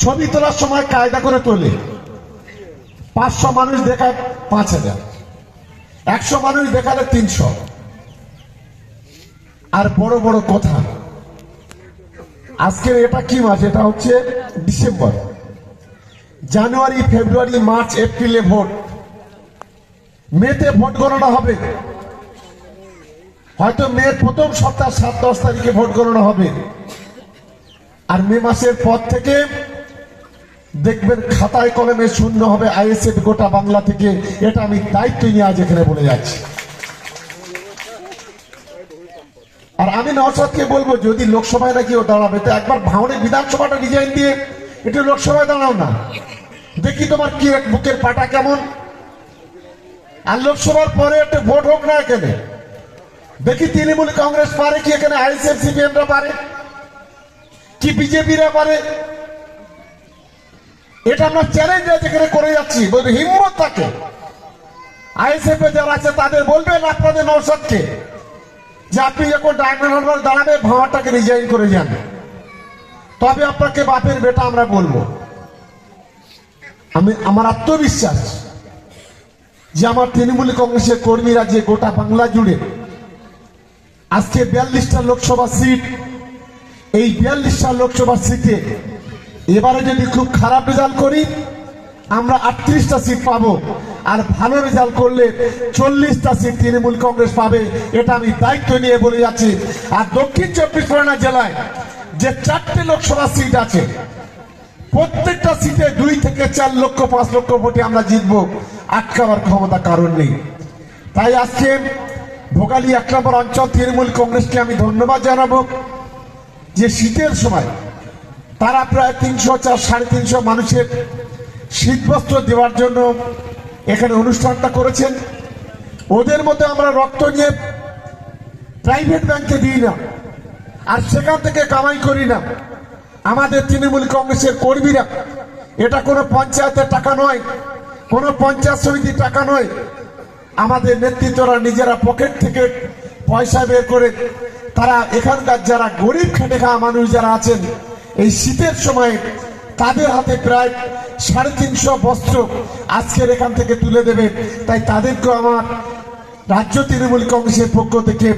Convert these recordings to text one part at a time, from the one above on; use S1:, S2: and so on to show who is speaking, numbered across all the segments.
S1: ছবি তোলার সময় কায়দা করে তোলে। 500 মানুষ দেখায় 5000, 100 মানুষ দেখালে 300। আর বড় বড় কথা। আজকের এটা কি মাস? এটা হচ্ছে ডিসেম্বর। জানুয়ারি, ফেব্রুয়ারি, মার্চ, এপ্রিলে ভোট, মেতে ভোট গণনা হবে। হয়তো মের প্রথম সপ্তাহ 7-10 তারিখে ভোট গণনা হবে। আর মে মাসের পর থেকে দেখবেন খাতায় কলমে শূন্য হবে আইএসএফ গোটা বাংলা থেকে। এটা আমি দায়িত্ব নিয়ে আজ এখানে বলে যাচ্ছি। আর আমি নওশাদকে বলবো, যদি লোকসভায় নাকি ও দাঁড়াবে তো একবার ভাঙড়ে বিধানসভাটা ডিজাইন দিয়ে একটু লোকসভায় দাঁড়াও না, দেখি তোমার কি বুকের পাটা কেমন। আর লোকসভার পরে একটা ভোট হোক না এখানে, দেখি তৃণমূল কংগ্রেস পারে কি, এখানে আইএসএফ সিপিএমরা পারে কি, বিজেপিরা পারে। এটা আমরা চ্যালেঞ্জ যেখানে করে যাচ্ছি, বলতে হিম্মত থাকে। আইএসএফ যারা আছে তাদের বলবেন আপনাদের নওশাদকে যে আপনি যখন ডায়মন্ড হারবার দাঁড়াবে ভাঙাটাকে রিজাইন করে যান, তবে আপনাকে বাপের বেটা আমরা বলবো। আমার আত্মবিশ্বাস যে আমার তৃণমূল কংগ্রেসের কর্মীরা যে গোটা বাংলা জুড়ে আজকে 42টা লোকসভা সিট, এই 42টা লোকসভা সিটে এবারে যদি খুব খারাপ রেজাল্ট করি আমরা 38টা সিট পাবো, আর ভালো রেজাল্ট করলে 40টা সিট তৃণমূল কংগ্রেস পাবে। এটা আমি দায়িত্ব নিয়ে বলে যাচ্ছি। আর দক্ষিণ 24 পরগনা জেলায় যে 4টে লোকসভা সিট আছে, প্রত্যেকটা সিটে 2 থেকে 4 লক্ষ 5 লক্ষ ভোটে আমরা জিতবো, আটকাবার ক্ষমতা কারণ নেই। তাই আজকে ভোগালী 1 নম্বর অঞ্চল তৃণমূল কংগ্রেসকে আমি ধন্যবাদ জানাবো যে শীতের সময় তারা প্রায় 300-350 মানুষের শীতবস্ত্র দেওয়ার জন্য এখানে অনুষ্ঠানটা করেছেন। ওদের মতো আমরা রক্ত নিয়ে প্রাইভেট ব্যাংকে দিই না, আর সেখান থেকে কামাই করি না। আমাদের তৃণমূল কংগ্রেসের কর্মীরা, এটা কোনো পঞ্চায়েতের টাকা নয়, কোনো পঞ্চায়েত সমিতির টাকা নয়, আমাদের নেতৃত্বরা নিজেরা পকেট থেকে পয়সা বের করে তারা এখানকার যারা গরিব খেটে খাওয়া মানুষ যারা আছেন, এই শীতের সময় তাদের হাতে প্রায় 350 বস্ত্র আজকের এখান থেকে তুলে দেবে। তাই তাদেরকে আমার রাজ্য তৃণমূল কংগ্রেসের পক্ষ থেকে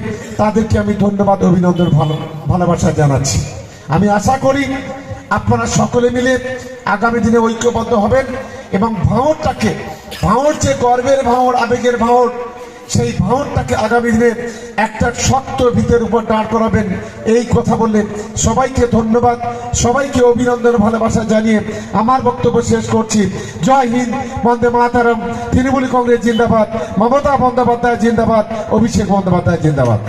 S1: তাদেরকে আমি ধন্যবাদ, অভিনন্দন, ভালোবাসা জানাচ্ছি। আমি আশা করি আপনারা সকলে মিলে আগামী দিনে ঐক্যবদ্ধ হবেন এবং ভাঙড়টাকে, ভাঙড় যে গর্বের ভাঙড়, আবেগের ভাঙড়, সেই ভাঙড়টাকে আগামী দিনে একটা শক্ত ভিতের উপর দাঁড় করাবেন। এই কথা বললে সবাইকে ধন্যবাদ, সবাইকে অভিনন্দন, ভালোবাসা জানিয়ে আমার বক্তব্য শেষ করছি। জয় হিন্দ, বন্দে মাতরম, তৃণমূল কংগ্রেস জিন্দাবাদ, মমতা বন্দ্যোপাধ্যায় জিন্দাবাদ, অভিষেক বন্দ্যোপাধ্যায় জিন্দাবাদ।